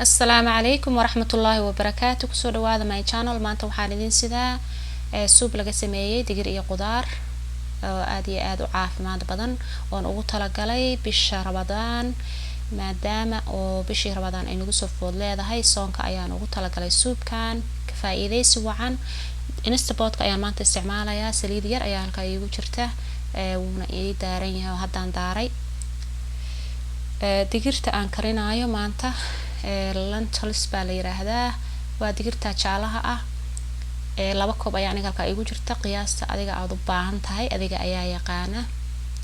السلام عليكم ورحمة الله وبركاته. kusoo dhawaada my channel. maanta waxaan idin sidaa soup laga sameeyay digir iyo qudaar oo aad iyo aad u caafimaad badan oo ugu talagalay bisha Ramadaan maadaama oo bishii Ramadaan ay nagu soo food leedahay soonka ayaan ugu talagalay soupkan ka faa'iideysi wacan. Instapot-ka ayaan maanta isticmaalayaa saliid yar ayaa halka iigu jirta wuuna ii daaran yahay haddaan daaray digirta aan karinayo maanta lentils baa la yiraahdaa waa digirta jaalaha ah 2 koob ayaa aniga halka iigu jirta qiyaasta adiga aad u baahan tahay adiga ayaa yaqaana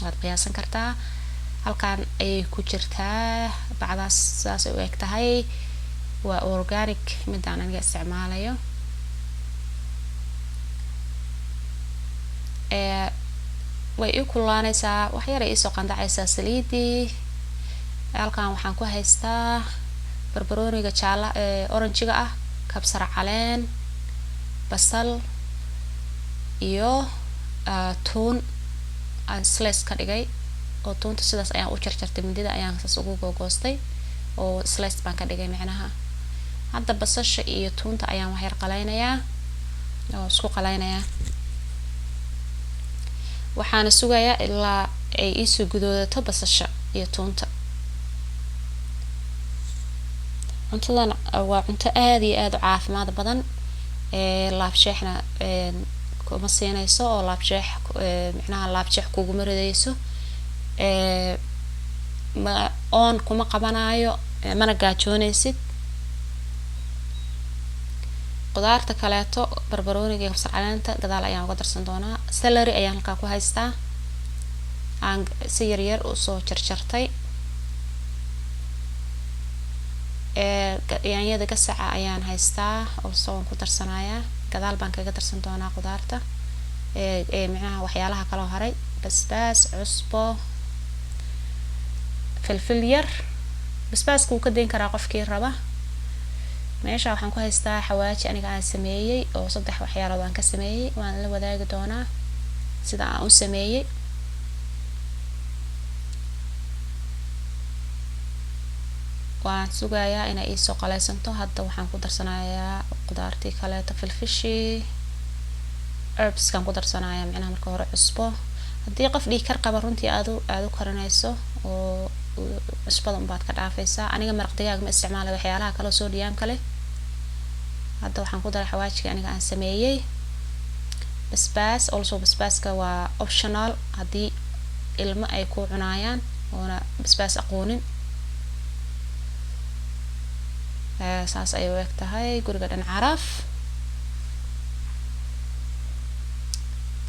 waad qiyaasan kartaa halkaan ay ku jirtaa bacdaas saas ay u eg tahay waa organic midaan aniga isticmaalayo way u kulaanaysaa wax yar ay soo qandacaysaa saliidii halkaan waxaan ku haystaa barbarooniga jaala oranjiga ah kabsar caleen basal iyo toon aan slice ka dhigay oo toonta sidaas ayaan u jarjartay mindida ayaan saas ugu googoostay oo slice baan ka dhigay macnaha hadda basasha iyo toonta ayaan wax yar qalaynayaa oo isku qalaynayaa waxaan sugayaa ilaa ay isu gudoodato basasha iyo toonta cuntadan waa cunto aad iyo aad u caafimaad badan laabsheexna kuma siinayso oo laabsheex macnaha laabsheex kugu maridayso oon kuma qabanayo mana gaajoonaysid qudaarta kaleeto barbarooniga iyo kabsar caleenta gadaal ayaan uga darsan doonaa celery ayaan halkaa ku haystaa aan si yar yar u soo jarjartay yaanyada gasaca ayaan haystaa oo soo ku darsanayaa gadaal baan kaga darsan doonaa qudaarta macnaha waxyaalaha kala haray basbaas cusbo filfil yar basbaaska uu ka deyn karaa qofkii raba meesha waxaan ku haystaa xawaaji aniga aan sameeyay oo 3 waxyaalood aan ka sameeyay waan la wadaagi doonaa sida aan u sameeyay waan sugayaa inay ii soo qalaysanto hadda waxaan ku darsanayaa qudaartii kaleeto filfishi herbs kan ku darsanayaa macnaha marka hore cusbo haddii qof dhiig kar qaba runtii aad u karinayso oo cusbada baad ka dhaafaysaa aniga maraq digaag ma isticmaalayo waxyaalaha kale soo dhiyaan kale hadda waxaan ku daray xawaajiga aniga aan sameeyay basbaas also basbaaska waa optional haddii ilmo ay ku cunayaan oona basbaas aqoonin saas ay u eg tahay guriga dhan caraf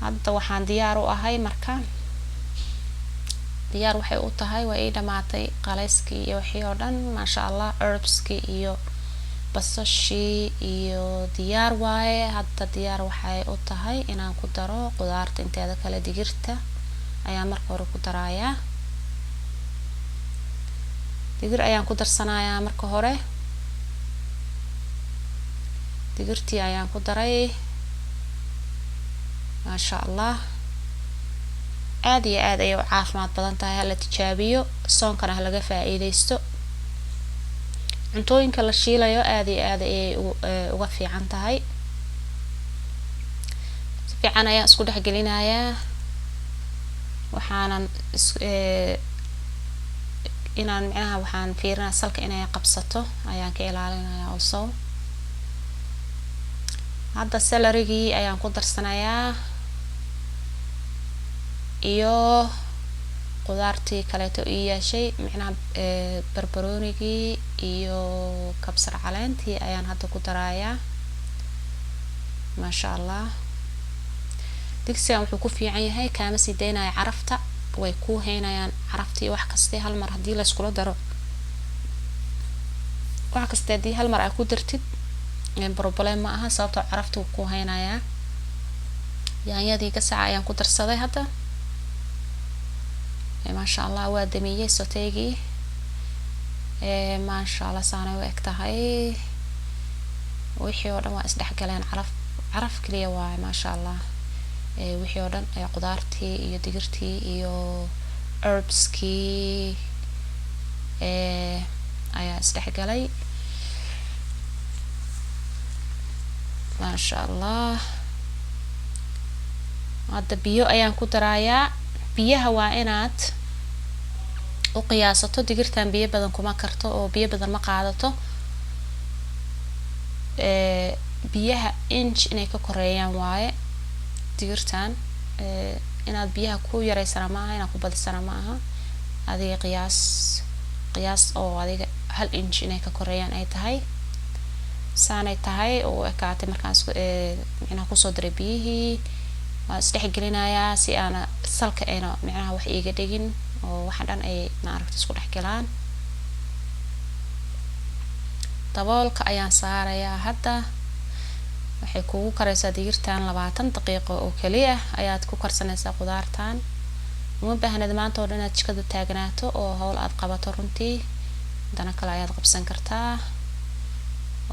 hadda waxaan diyaar u ahay marka diyaar waxay u tahay waa ii dhamaatay qalayskii iyo wixii oo dhan maasha Allah herbskii iyo basashii iyo diyaar waaye hadda diyaar waxay u tahay inaan ku daro qudaarta inteeda kale digirta ayaan marka hore ku darayaa digir ayaan ku darsanayaa marka hore digirtii ayaan ku daray maasha Allah aad iyo aad ay u caafimaad badan tahay la tijaabiyo soonkana laga faa'iideysto cuntooyinka la shiilayo aad iyo aad ay uga fiican tahay si fiican ayaan isku dhex gelinayaa waxaanan inaan macnaha waxaan fiirinayaa salka inay qabsato ayaan ka ilaalinayaa also hadda celery-gii ayaan ku darsanayaa iyo qudaartii kaleeto ii yeeshay macnaha barbaroonigii iyo kabsar caleentii ayaan hadda ku darayaa maasha Allah digsigan wuxuu ku fiican yahay kaama sii deynaya carafta way ku heynayaan caraftii wax kasta hal mar hadii la isku daro wax kasta hadii hal mar ay ku dartid problem ma aha sababtoo caraftu ku heynaya yaanyadii gasaca ayaan ku darsaday hadda maasha Allah waa damiyay soteegii maasha Allah saana u eg tahay wixii oo dhan waa isdhexgaleen caraf kaliya waa maasha Allah wixii oo dhan qudaartii iyo digirtii iyo herbskii ayaa isdhexgalay maasha allah. hadda biyo ayaan ku darayaa. biyaha waa inaad u qiyaasato, digirtan biyo badan kuma karto oo biyo badan ma qaadato. biyaha inch inay ka koreeyaan waaye digirtan. inaad biyaha ku yareysana maaha, inaad ku badisana maaha. adiga qiyaas oo adiga 1 inch inay ka koreeyaan ay tahay. saanay tahay oo ekaatay markaan micnaha kusoo daray biyihii. waan isdhex gelinayaa si aan salka ayna micnaha wax iiga dhigin oo waxa dhan ay maaragtay isku dhex galaan. daboolka ayaan saarayaa. hadda waxay kugu karaysaa digirtan 20 daqiiqo oo kaliya ayaad ku karsanaysaa qudaartan. uma baahnid maanta oo dhan inaad jikada taagnaato oo hawl aad qabato. runtii dana kale ayaad qabsan kartaa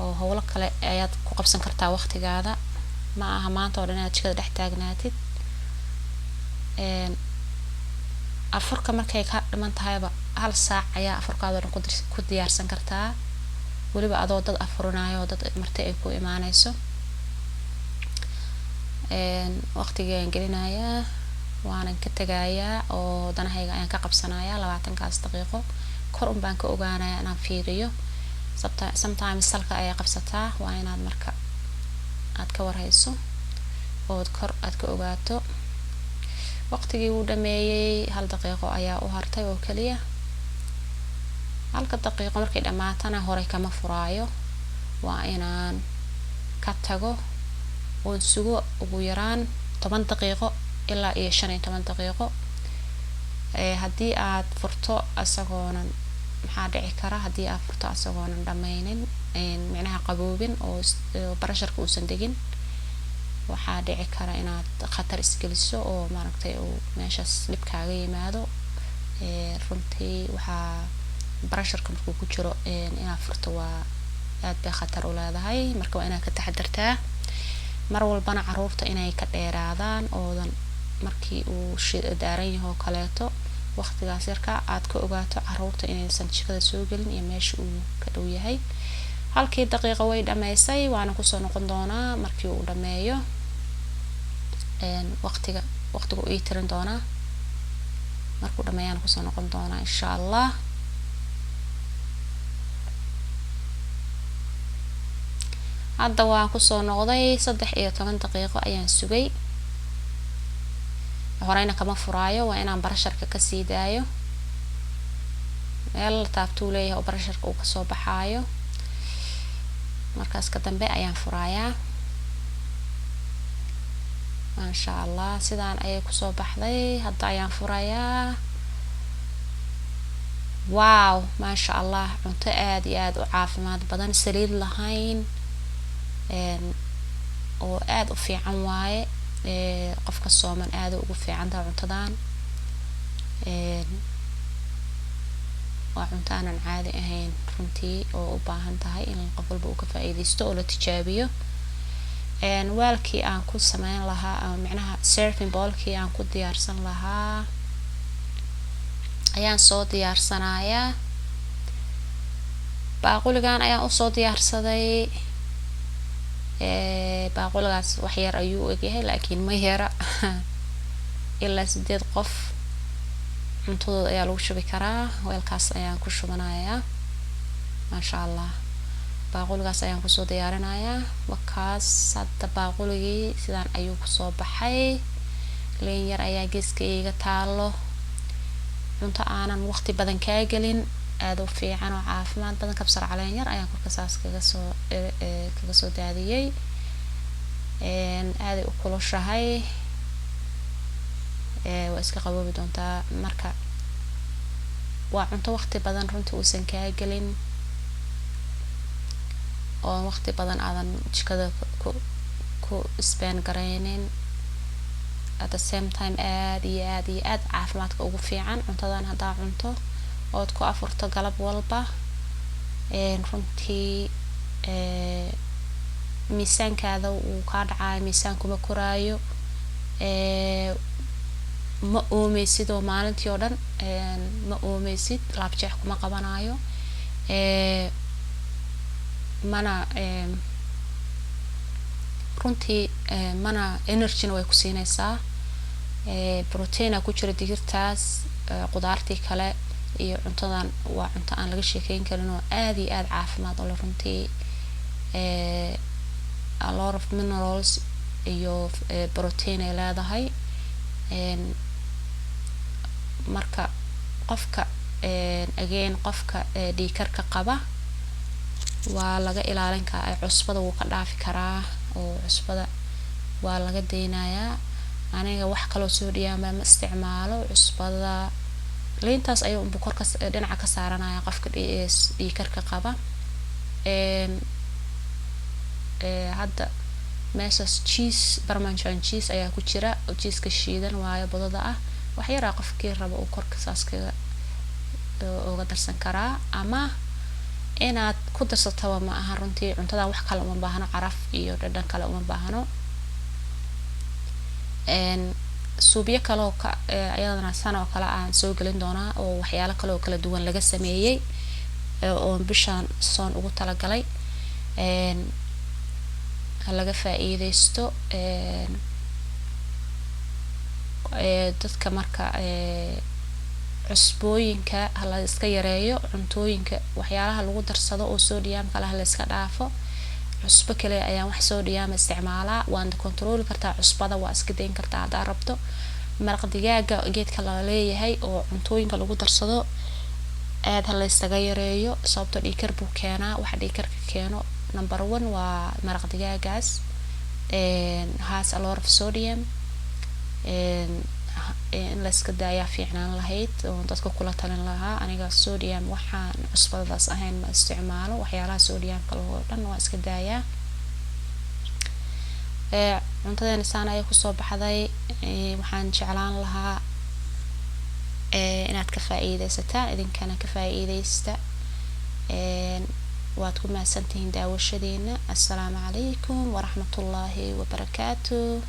oo hawlo kale ayaad ku qabsan kartaa waqtigaada. ma aha maanta oo dhan inaad jikada dhex taagnaatid. afurka markay ka dhiman tahayba 1 saac ayaa afurkaada dhan ku diyaarsan kartaa. weliba adoo dad afurinayo oo dad martay ay ku imaanayso. waqtigaan gelinayaa waanan ka tagayaa oo danahayga ayaan ka qabsanayaa 20kaas daqiiqo. kor un baan ka ogaanayaa inaan fiiriyo. sometimes salka ayaa qabsataa. waa inaad marka aad ka warhayso oo kor aad ka ogaato. waqtigii uu dhameeyay 1 daqiiqo ayaa u hartay oo kaliya. 1 daqiiqo markay dhamaatana hore kama furaayo. waa inaan ka tago oo sugo ugu yaraan 10 daqiiqo ilaa 15 daqiiqo. haddii aad furto asagoonan maxaa dhici kara haddii aad furto asagoonan dhameynin micnaha qaboobin oo barasharka uusan degin, waxaa dhici kara inaad khatar isgeliso oo maaragtay uu meeshaas dhib kaaga yimaado. runtii waxaa barasharka markuu ku jiro inaad furto waa aad bay khatar u leedahay. marka waa inaad ka taxadartaa mar walbana caruurta inay ka dheeraadaan oodan markii uu daaran yahay oo kaleeto waqtigaas yarka aad ka ogaato caruurta inaysan jikada soo gelin iyo meesha uu ka dhow yahay. 1 daqiiqo way dhameysay. waana kusoo noqon doonaa markii uu dhameeyo. waqtiga uu ii tirin doonaa. markuu dhameeyaan kusoo noqon doonaa insha allah. hadda waan kusoo noqday 13 daqiiqo ayaan sugay. horeyna kama furaayo. waa inaan barasharka ka sii daayo. meel la taabtuu leeyahay oo barasharka uu kasoo baxaayo. markaas ka dambe ayaan furayaa. maasha allah sidaan ayay kusoo baxday. hadda ayaan furayaa. wow maasha allah. cunto aad iyo aad u caafimaad badan, saliid lahayn oo aad u fiican waaye. qofka sooman aad ugu fiican tahay cuntadan. waa cunto aanan caadi ahayn runtii oo u baahan tahay in qof walba uu ka faa'iideysto oo la tijaabiyo. waalkii aan ku sameyn lahaa ama micnaha serving bowlkii aan ku diyaarsan lahaa ayaan soo diyaarsanayaa. baaquligan ayaan usoo diyaarsaday. baaquligaas wax yar ayuu egyahay laakiin ma yara. ilaa 8 qof cuntadooda ayaa lagu shubi karaa. weelkaas ayaan ku shubanayaa. maasha allah. baaquligaas ayaan kusoo diyaarinayaa. wakaas hadda baaquligii sidaan ayuu kusoo baxay. liin yar ayaa geeska iga taalo. cunto aanan waqti badan kaa gelin, aad u fiican oo caafimaad badan. kabsar caleen yar ayaan korka saas kaga soo daadiyay. aad ay u kulushahay. waa iska qaboobi doontaa. marka waa cunto waqti badan runtii uusan kaa gelin oo waqti badan aadan jikada ku spend gareynin. at the same time aad iyo aad caafimaadka ugu fiican. cuntadan haddaa cunto ood ku afurto galab walba runtii miisaankaada uu kaa dhacayo, miisaan kuma koraayo. ma oomeysid oo maalintii oo dhan ma oomeysid. laabjeex kuma qabanayo. mana runtii mana energyna way ku siinaysaa. Protein ku jira digirtaas, qudaartii kale iyo cuntadan waa cunto aan laga sheekeyn karin oo aad iyo aad caafimaad u leh runtii. A lot of minerals iyo protein ay leedahay. Marka qofka again qofka dhiigkarka qaba waa laga ilaalin karaa, cusbada wuu ka dhaafi karaa oo cusbada waa laga deynayaa. aniga wax kale oo sodium ma isticmaalo, cusbada liintaas ayuu unbu korka dhinaca ka saaranaya qofka dhiigkarka qaba. hadda meeshaas cheese, parmesan cheese ayaa ku jira, cheese-ka shiidan waayo budada ah. wax yar qofkii rabo uu korka saas kaga uga darsan karaa, ama inaad ku darsataba ma aha runtii. cuntada wax kale uma baahno, caraf iyo dhadhan kale uma baahno. suubiyo kale oo ayadana san oo kale aan soo gelin doonaa oo waxyaalo kale oo kala duwan laga sameeyay oo bishaan soon ugu talagalay laga faa'iideysto. dadka marka cusbooyinka la iska yareeyo, cuntooyinka waxyaalaha lagu darsado oo sodium kale la iska dhaafo. cusbo kale ayaan wax sodium isticmaalaa, waan control kartaa cusbada, waa iska deyn kartaa hadaa rabto. maraq digaaga geedka la leeyahay oo cuntooyinka lagu darsado aad la isaga yareeyo, sababtoo dhiigkar buu keenaa. waxa dhiigkarka keeno number 1 waa maraq digaagaas, has a lot of sodium. in la iska daayaa fiicnaan lahayd oo dadka kula talin lahaa. aniga sodium waxaan cusbadaas ahayn ma isticmaalo, waxyaalaha sodium kale oo dhan waa iska daayaa. cuntadeena saan ayay kusoo baxday. waxaan jeclaan lahaa inaad ka faa'iideysataan, idinkana ka faa'iideysta. waad ku mahadsantihiin daawashadeena. assalaamu calaykum waraxmatullaahi wabarakaatuh.